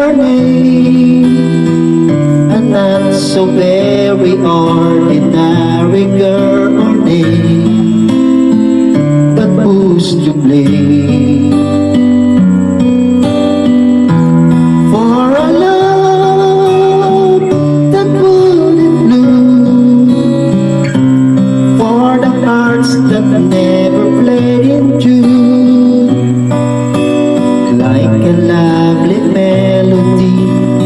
her name, a not so very ordinary girl or name, but who's to blame for a love that wouldn't bloom, for the hearts that never played in June, like a lovely melody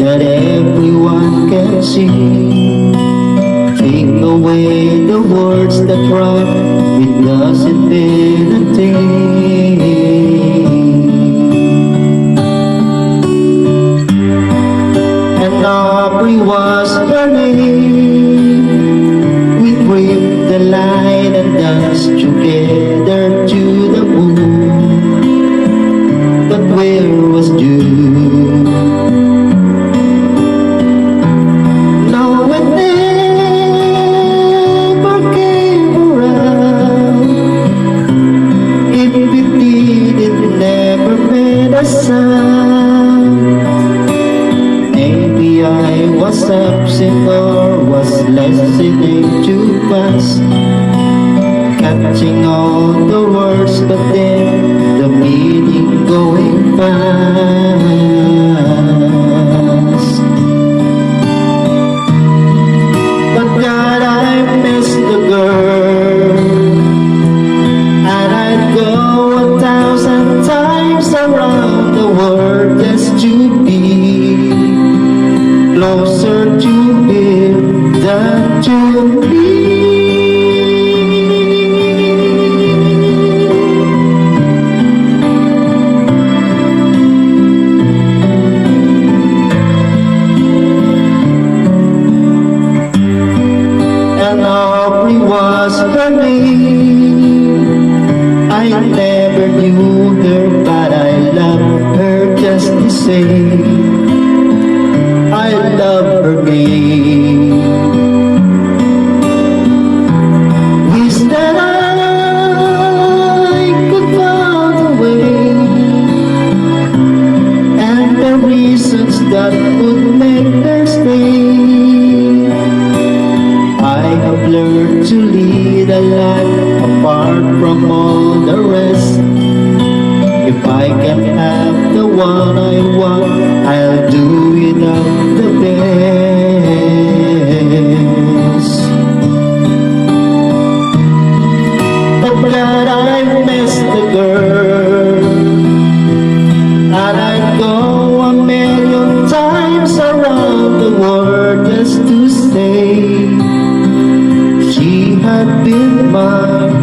that everyone can sing. Take away the words that rhyme, it doesn't mean a thing. And Aubrey was her name. We gripped the line and danced together to the moon. But where was June? No one ever came around. If we did, it never made a sound. Maybe I was absent or was listening too fast, catching all the words, but then the meaning going fast. But God, I miss the girl, and I'd go 1,000 times around the world just to be closer to him than to me. And Aubrey was her name. I never knew her, but I love her just the same. I love her game. Wish that I could find a way, and the reasons that would make her stay. I have learned to lead a life apart from all the rest. If I can have the one I want, I'll do it up the best. But God, I miss the girl, and I'd go 1,000,000 times around the world just to stay. She had been mine